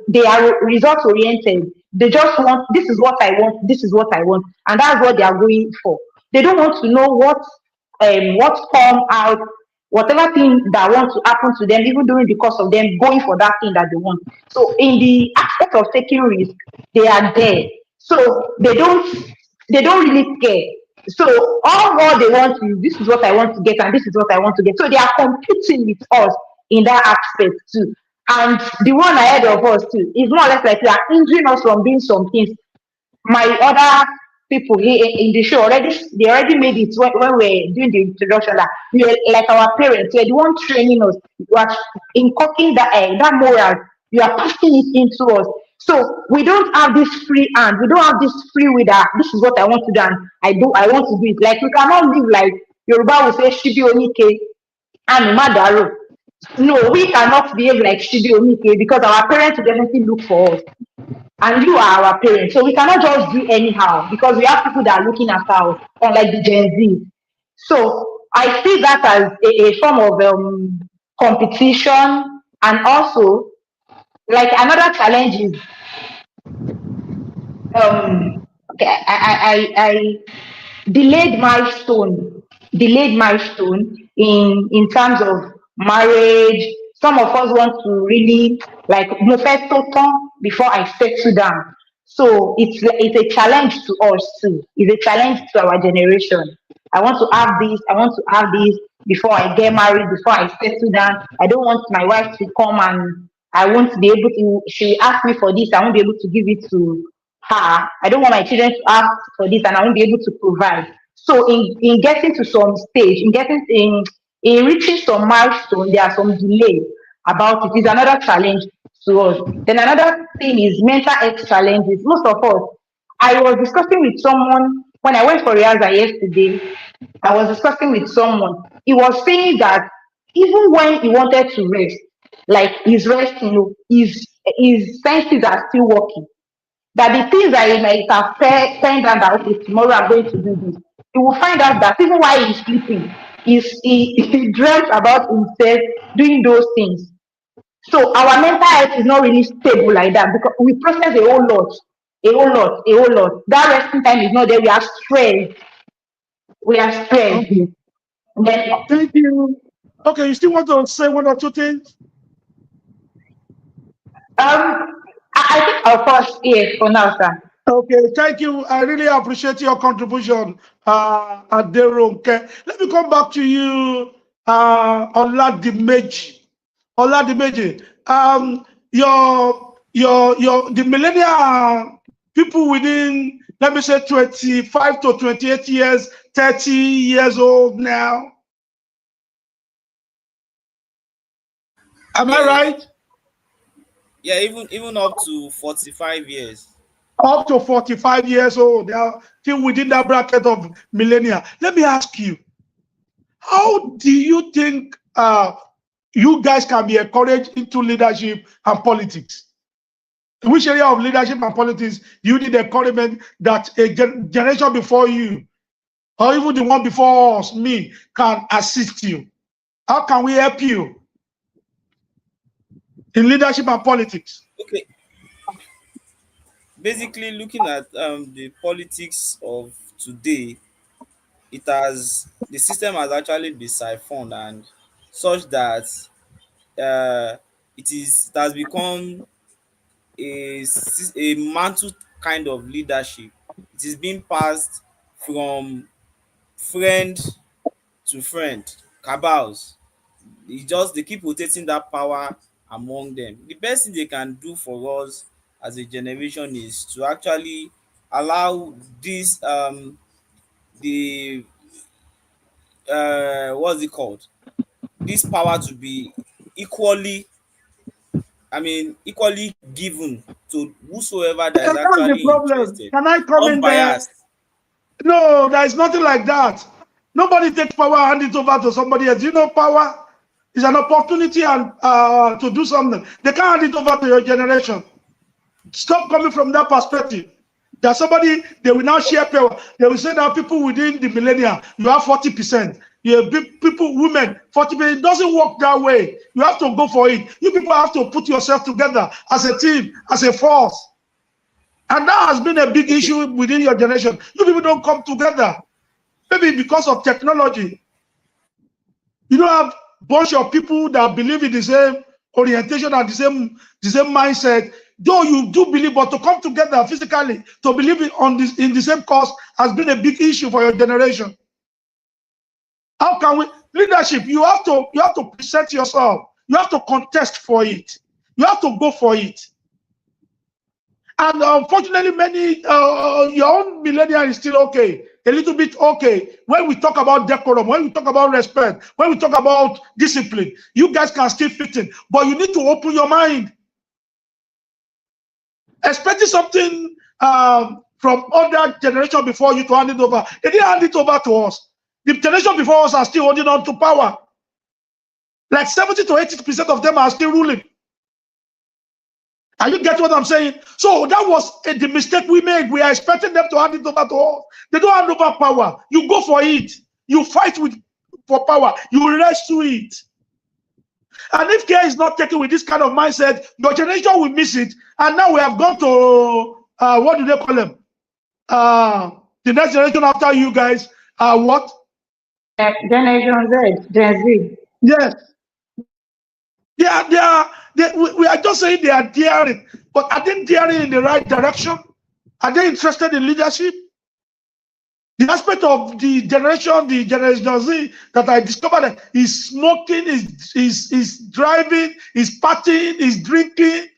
They are result oriented. They just want, this is what I want, this is what I want, and that's what they are going for. They don't want to know what's come out, whatever thing that wants to happen to them, even during the course of them going for that thing that they want. So in the aspect of taking risk, they are there. So they don't really care. So all they want is, this is what I want to get and this is what I want to get. So they are competing with us in that aspect too. And the one ahead of us too is more or less like they are hindering us from doing some things. My other people here in the show they already made it when we were doing the introduction, that we are like our parents, we are the one training us, you are inculcating that moral, you are passing it into us. So we don't have this free hand, we don't have this free will that this is what I want to do and I want to do it. Like we cannot live like Yoruba will say Shibi Onike and Madaro. No, we cannot behave like Shibi Onike because our parents will definitely look for us. And you are our parents. So we cannot just do anyhow because we have people that are looking after us, unlike the Gen Z. So I see that as a form of competition, and also like another challenge is I delayed milestone in terms of marriage. Some of us want to really like mo fẹ́ tó tán before I settle down. So it's a challenge to us too. It's a challenge to our generation. I want to have this. I want to have this before I get married. Before I settle down. I don't want my wife to come and I won't be able to. She ask me for this. I won't be able to give it to her. I don't want my children to ask for this, and I won't be able to provide. So in getting to some stage, in reaching some milestone, there are some delay about it. It's another challenge to us. Then another thing is mental health challenges. Most of us, I was discussing with someone when I went for Riaza yesterday. I was discussing with someone. He was saying that even when he wanted to rest, like his rest, his senses are still working. That the things that he might have planned down that okay, tomorrow I'm going to do this. He will find out that even while he's sleeping, he dreamt about himself doing those things. So our mental health is not really stable like that because we process a whole lot. That resting time is not there. We are stressed. Okay. Then, Thank you. Okay, you still want to say one or two things? I think I'll pause here for now, sir. Okay, thank you. I really appreciate your contribution, Aderonke. Let me come back to you, Oladimeji. Oladimeji, the millennial people within, let me say, 25 to 28 years, 30 years old now. Am I right? Yeah, even up to 45 years. Up to 45 years old, they are still within that bracket of millennia. Let me ask you, how do you think you guys can be encouraged into leadership and politics? In which area of leadership and politics do you need encouragement that a generation before you, or even the one before us, me, can assist you? How can we help you in leadership and politics? Okay. Basically, looking at the politics of today, the system has actually been siphoned and such that it has become a mantle kind of leadership. It is being passed from friend to friend, cabals. They keep rotating that power among them. The best thing they can do for us as a generation is to actually allow this what's it called, this power to be equally given to whosoever that is actually interested. Can I come Unbiased. in there? No, there is nothing like that. Nobody takes power and hand it over to somebody else. You know, power is an opportunity and to do something. They can't hand it over to your generation. Stop coming from that perspective. That somebody, they will now share power. They will say that people within the millennium, you have 40%. You have people, women, 40%. It doesn't work that way. You have to go for it. You people have to put yourself together as a team, as a force. And that has been a big issue within your generation. You people don't come together. Maybe because of technology. You don't have a bunch of people that believe in the same orientation and the same mindset. Though you do believe, but to come together physically to believe in the same cause has been a big issue for your generation. How can we leadership? You have to present yourself. You have to contest for it. You have to go for it. And unfortunately, many your own millennial is still okay, a little bit okay. When we talk about decorum, when we talk about respect, when we talk about discipline, you guys can still fit in, but you need to open your mind. Expecting something from other generation before you to hand it over. They didn't hand it over to us. The generation before us are still holding on to power. Like 70 to 80% of them are still ruling. And you get what I'm saying? So that was the mistake we made. We are expecting them to hand it over to us. They don't hand over power. You go for it. You fight for power. You rescue it. And if care is not taken with this kind of mindset, your generation will miss it. And now we have gone to, what do they call them? the next generation after you guys are what? Generation Z, Gen Z. Yes. We are just saying they are daring, but are they daring in the right direction? Are they interested in leadership? The aspect of the Generation Z that I discovered is smoking, is driving, is partying, is drinking.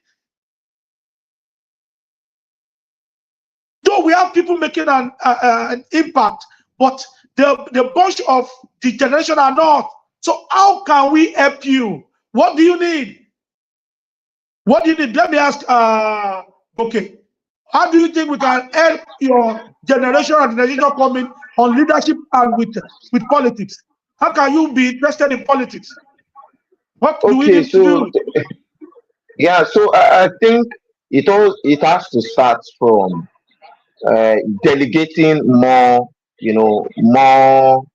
Though we have people making an impact, but the bunch of the generation are not. So how can we help you? What do you need? What do you need? Let me ask, okay. How do you think we can help your generation and generation coming on leadership and with politics? How can you be interested in politics? What do we need to do? Yeah, so I think it has to start from delegating more, more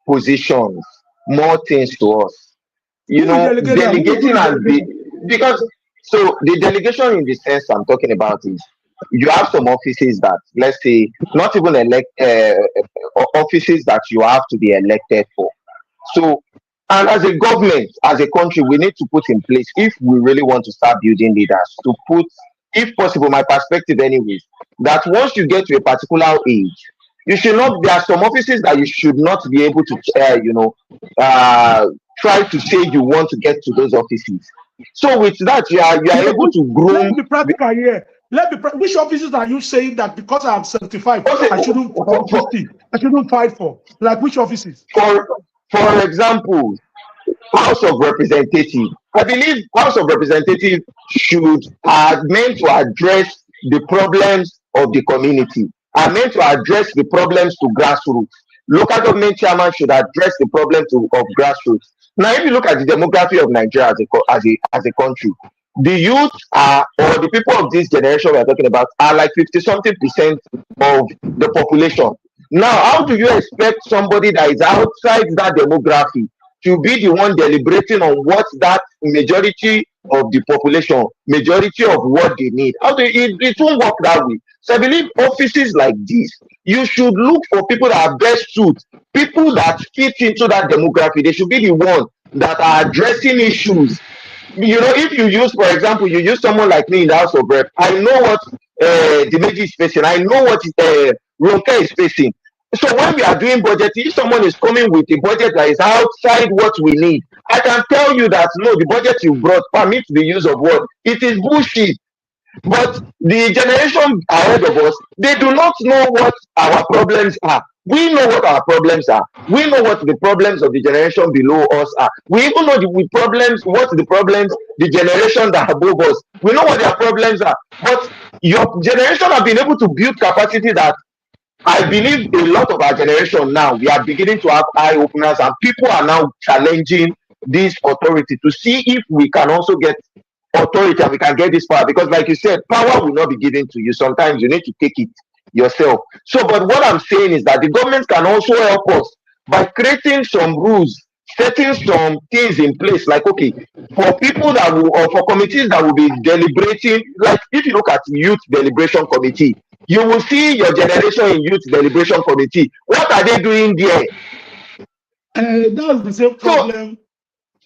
positions, more things to us. Delegating because so the delegation in the sense I'm talking about is you have some offices that, let's say, not even offices that you have to be elected for. So, and as a government, as a country, we need to put in place, if we really want to start building leaders, to put, if possible, my perspective anyways, that once you get to a particular age, you should not, there are some offices that you should not be able to, try to say you want to get to those offices. So with that, you are able to groom. Let me be practical here. Which offices are you saying that because I'm 75, okay, I shouldn't fight for? Like which offices? For example, House of Representatives. I believe House of Representatives are meant to address the problems of the community, are meant to address the problems to grassroots. Local government chairman should address the problems of grassroots. Now, if you look at the demography of Nigeria as a country, the youth or the people of this generation we are talking about are like 50-something% of the population. Now, how do you expect somebody that is outside that demography to be the one deliberating on what that majority of the population, majority of what they need? It won't work that way. So I believe offices like this, you should look for people that are best suited, people that fit into that demography. They should be the ones that are addressing issues. If you use, for example, you use someone like me in the House of Rep, I know what Dimeji is facing. I know what Ronke is facing. So when we are doing budget, if someone is coming with a budget that is outside what we need, I can tell you that no, the budget you brought permits the use of what? It is bullshit. But the generation ahead of us, they do not know what our problems are. We know what our problems are. We know what the problems of the generation below us are. We even know what the problems the generation that are above us. We know what their problems are. But your generation have been able to build capacity that I believe a lot of our generation now, we are beginning to have eye openers, and people are now challenging this authority to see if we can also get authority and we can get this power. Because like you said, power will not be given to you. Sometimes you need to take it yourself. So, but what I'm saying is that the government can also help us by creating some rules, setting some things in place, like, okay, for people that will, or for committees that will be deliberating, like if you look at youth deliberation committee, you will see your generation in youth deliberation committee. What are they doing there? That's the same problem.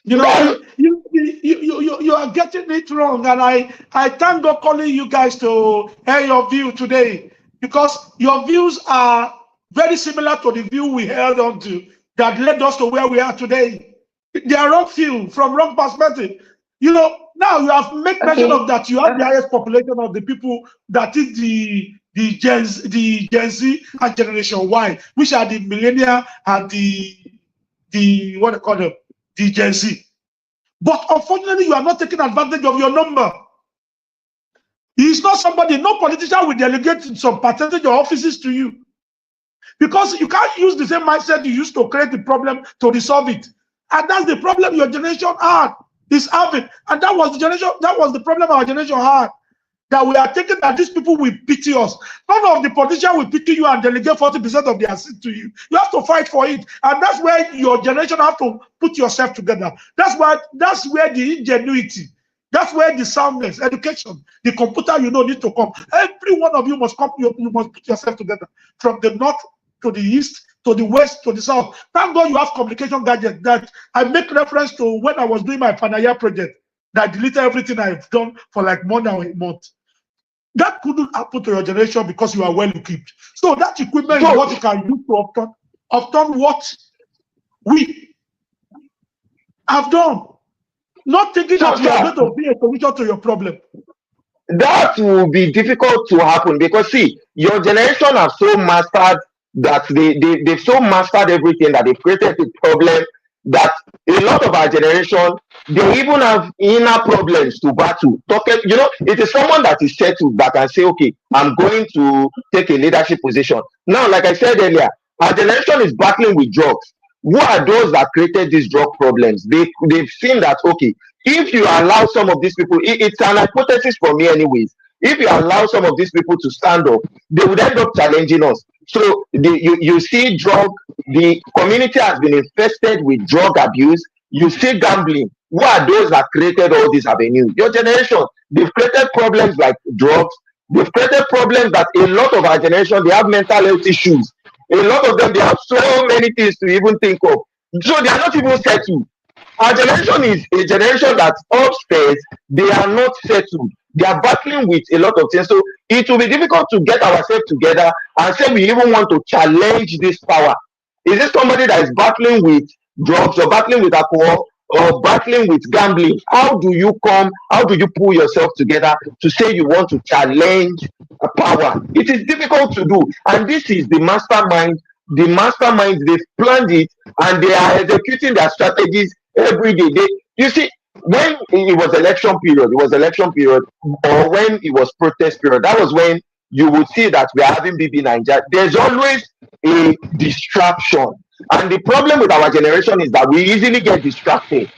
So, you are getting it wrong, and I thank God calling you guys to hear your view today, because your views are very similar to the view we held on to that led us to where we are today. They are wrong view from wrong perspective. Now you have made mention of that. You have the highest population of the people that is the Gen Z and Generation Y, which are the millennial and the what they call them, the Gen Z. But unfortunately, you are not taking advantage of your number. It's not somebody, no politician will delegate some percentage of offices to you, because you can't use the same mindset you used to create the problem to resolve it. And that's the problem your generation had, is having. And that was the problem our generation had. That we are thinking that these people will pity us. None of the politicians will pity you and delegate 40% of their seat to you. You have to fight for it. And that's where your generation have to put yourself together. That's where the ingenuity That's where the soundness, education, the computer, needs to come. Every one of you must come. You must put yourself together from the north to the east, to the west, to the south. Thank God you have communication gadgets. That I make reference to when I was doing my final year project. That I deleted everything I've done for like more than a month. That couldn't happen to your generation because you are well equipped. So that equipment is what you can use to obtain what we have done. Not thinking that you are going to be a solution to your problem. That will be difficult to happen because see, your generation have so mastered that they've so mastered everything that they've created a problem that a lot of our generation, they even have inner problems to battle. It is someone that is settled that can say, okay, I'm going to take a leadership position. Now, like I said earlier, our generation is battling with drugs. Who are those that created these drug problems? They've seen that, okay, if you allow some of these people, it's an hypothesis for me anyways, if you allow some of these people to stand up, they would end up challenging us. So you see the community has been infested with drug abuse. You see gambling. Who are those that created all these avenues? Your generation, they've created problems like drugs. They've created problems that a lot of our generation, they have mental health issues. A lot of them, they have so many things to even think of. So they are not even settled. Our generation is a generation that upstairs, they are not settled. They are battling with a lot of things. So it will be difficult to get ourselves together and say we even want to challenge this power. Is this somebody that is battling with drugs or battling with alcohol or battling with gambling? How do you pull yourself together to say you want to challenge a power? It is difficult to do. And this is the mastermind. The masterminds, they've planned it and they are executing their strategies every day. You see, when it was election period, or when it was protest period, that was when you would see that we are having BB Nigeria. There's always a distraction. And the problem with our generation is that we easily get distracted.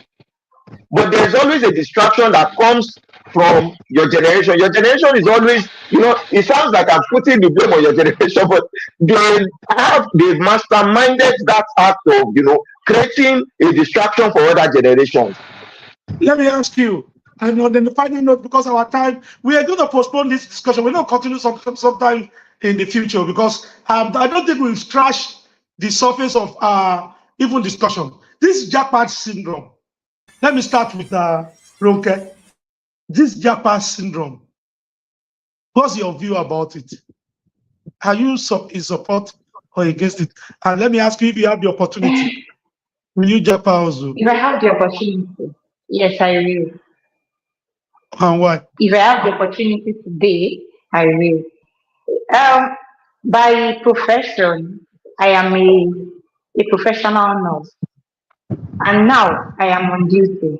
But there's always a distraction that comes from your generation. Your generation is always, it sounds like I'm putting the blame on your generation, but they've masterminded that act of, creating a distraction for other generations. Let me ask you, and on the final note, because our time, we are going to postpone this discussion. We're going to continue sometime in the future because I don't think we've scratched the surface of even discussion. This jackpot syndrome. Let me start with Ronke. This jackpot syndrome. What's your view about it? Are you in support or against it? And let me ask you, if you have the opportunity, will you jackpot also? If I have the opportunity, yes, I will. And why? If I have the opportunity today, I will. By profession, I am a professional nurse. And now I am on duty.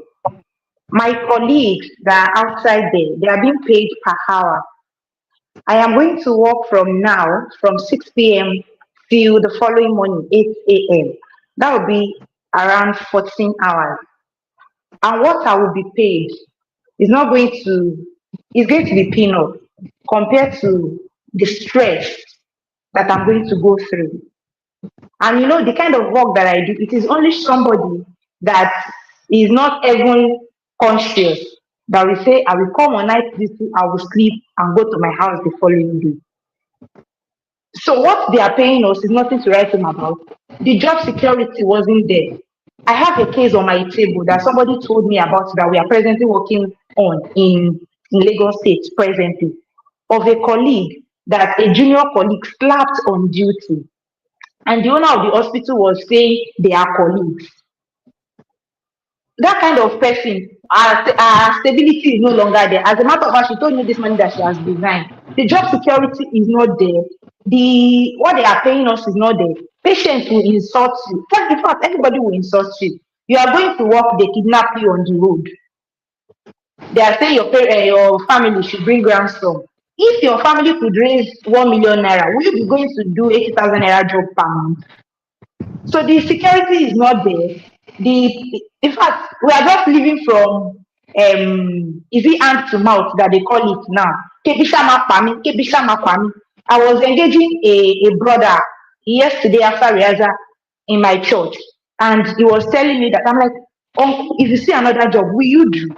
My colleagues that are outside there, they are being paid per hour. I am going to work from now, from 6 p.m. till the following morning, 8 a.m. That will be around 14 hours. And what I will be paid is going to be peanut compared to the stress that I'm going to go through. And the kind of work that I do, it is only somebody that is not even conscious that will say, I will come on night duty, I will sleep and go to my house the following day. So what they are paying us is nothing to write home about. The job security wasn't there. I have a case on my table that somebody told me about that we are presently working on in Lagos State presently, of a colleague that a junior colleague slapped on duty. And the owner of the hospital was saying they are colleagues. That kind of person, our stability is no longer there. As a matter of fact, she told me this morning that she has resigned. The job security is not there. What they are paying us is not there. Patients will insult you. In fact, everybody will insult you. You are going to work, they kidnap you on the road. They are saying your family should bring ransom. If your family could raise 1 million naira, will you be going to do 80,000 naira job per month? So the security is not there. In fact, we are just living from is it hand to mouth that they call it now? I was engaging a brother yesterday after Riaza in my church, and he was telling me that, I'm like, if you see another job, will you do?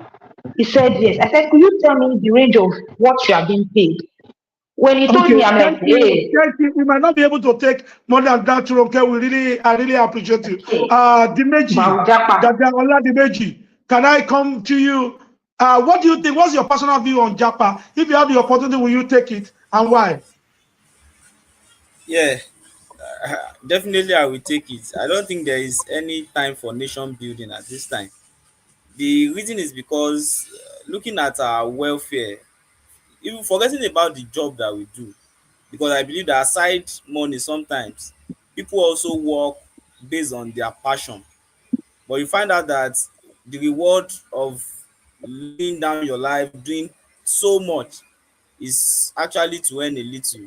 He said yes. I said, could you tell me the range of what you are being paid? When he told Okay, me, I'm like, thank you. hey, Thank you. We might not be able to take more than that, okay? I really appreciate you. okay, Dimeji, Japa. Dadaola Dimeji, can I come to you? What do you think? What's your personal view on Japa? If you have the opportunity, will you take it, and why? Yeah, definitely I will take it. I don't think there is any time for nation building at this time. The reason is because looking at our welfare, even forgetting about the job that we do, because I believe that aside money sometimes people also work based on their passion, but you find out that the reward of laying down your life doing so much is actually to earn a little.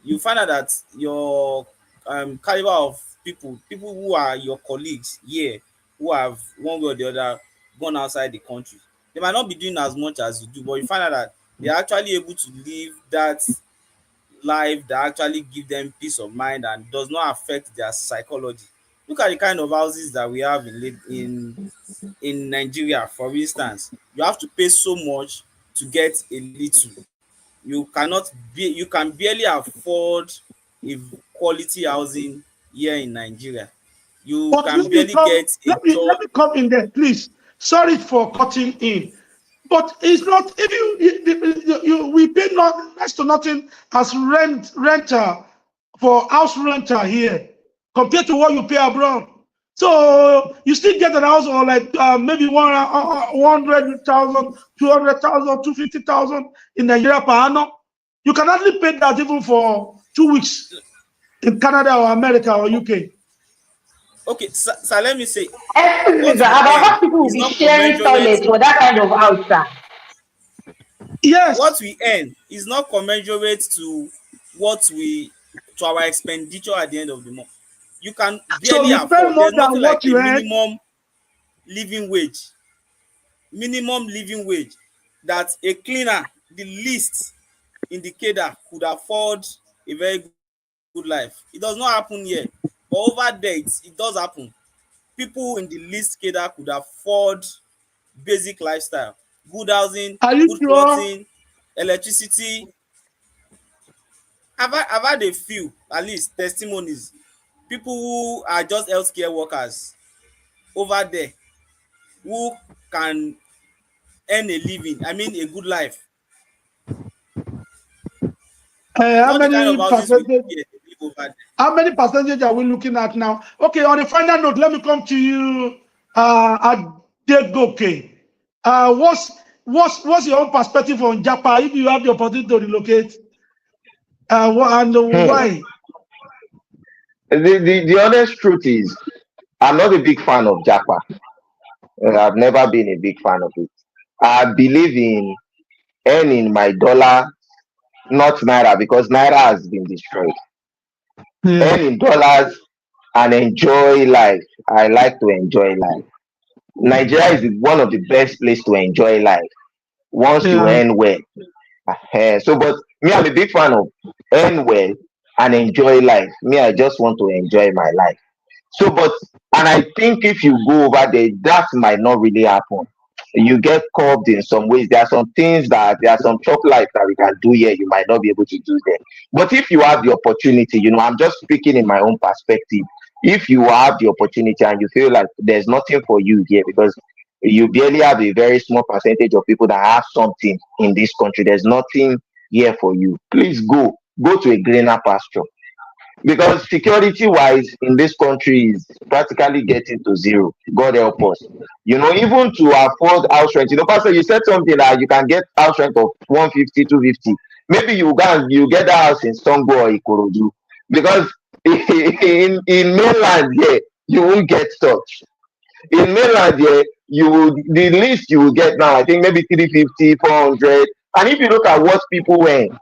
You find out that your caliber of people who are your colleagues here, who have one way or the other gone outside the country, they might not be doing as much as you do, but you find out that they are actually able to live that life that actually give them peace of mind and does not affect their psychology. Look at the kind of houses that we have in Nigeria, for instance. You have to pay so much to get a little. You can barely afford a quality housing here in Nigeria. You But can barely get a let job. me come in there, please. Sorry for cutting in. But it's not if we pay not next to nothing as renter for house renter here compared to what you pay abroad. So you still get an house or like maybe 100,000, 200,000, 250,000 in Nigeria per annum. You can hardly pay that even for 2 weeks in Canada or America or UK. Okay, so let me say, Excuse what me, we about earn how people will is be not sharing commensurate. toilets for that kind of house, sir. Yes. What we earn is not commensurate to what we to our expenditure at the end of the month. You can So barely you spend afford. more There's than nothing like what a you earn. living wage minimum living wage that a cleaner, the least indicator, could afford a very good life. It does not happen here, but over there it does happen. People in the least cadre could afford basic lifestyle, good housing, Are you good sure? clothing, electricity. I've had a few, at least, testimonies. People who are just healthcare workers over there who can earn a living, I mean a good life. How Not the kind of many houses we percentage? live here, they live over there. How many percentage are we looking at now? Okay, on the final note, let me come to you, Adegoke. What's your own perspective on Japa if you have the opportunity to relocate? And why? The honest truth is, I'm not a big fan of Japa. I've never been a big fan of it. I believe in earning my dollar, not naira, because naira has been destroyed. Yeah. Earn in dollars and enjoy life. I like to enjoy life. Nigeria is one of the best place to enjoy life once you Yeah. earn well. So, but me, I'm a big fan of earn well and enjoy life. Me, I just want to enjoy my life. So, but and I think if you go over there, that might not really happen. You get curved in some ways. There are some things that there are some chop life that we can do here, you might not be able to do there. But if you have the opportunity, I'm just speaking in my own perspective. If you have the opportunity and you feel like there's nothing for you here because you barely have a very small percentage of people that have something in this country, there's nothing here for you. Please go to a greener pasture because security wise in this country is practically getting to zero. God help us. Even to afford house rent, Pastor, you said something that you can get house rent of 150, 250. Maybe you get that house in Songo or Ikorodu because in mainland here you won't get such. In mainland here the least you will get now, I think maybe 350, 400. And if you look at what people earn,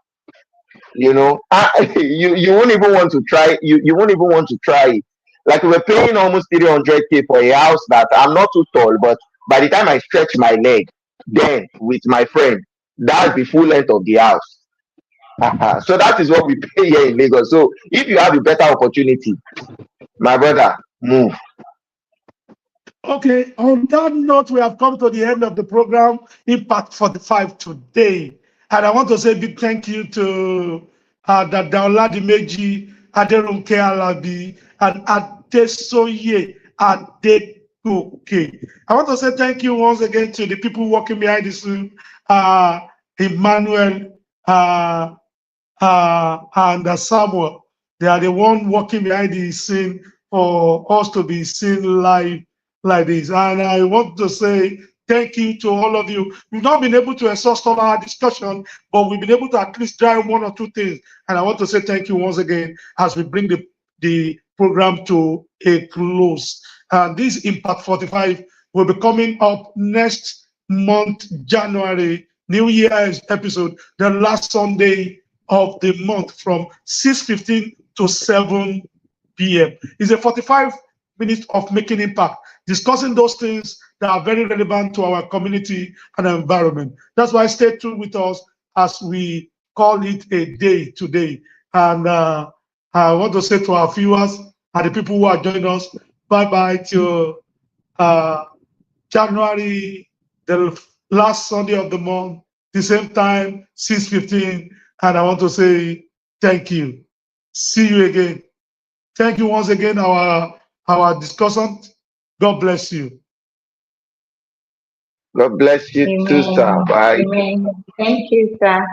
you won't even want to try. You won't even want to try it. Like we're paying almost 300K for a house that I'm not too tall, but by the time I stretch my leg, then with my friend, that's the full length of the house. So that is what we pay here in Lagos. So if you have a better opportunity, my brother, move. Okay, on that note, we have come to the end of the program, Impact 45 today. And I want to say a big thank you to Dada Oladimeji, Aderunke Alabi, and Adesoye Adegoke. I want to say thank you once again to the people working behind the scene, Emmanuel and Samuel. They are the one working behind the scene for us to be seen live like this. And I want to say thank you to all of you. We've not been able to exhaust all our discussion, but we've been able to at least drive one or two things. And I want to say thank you once again as we bring the program to a close. This Impact 45 will be coming up next month, January, New Year's episode, the last Sunday of the month from 6:15 to 7 p.m. It's a 45 minutes of making impact, discussing those things that are very relevant to our community and environment. That's why stay tuned with us as we call it a day today. And I want to say to our viewers and the people who are joining us, bye-bye till January, the last Sunday of the month, the same time, 6:15. And I want to say thank you. See you again. Thank you once again, our discussant. God bless you. God bless you too, sir. Bye. Amen. Thank you, sir.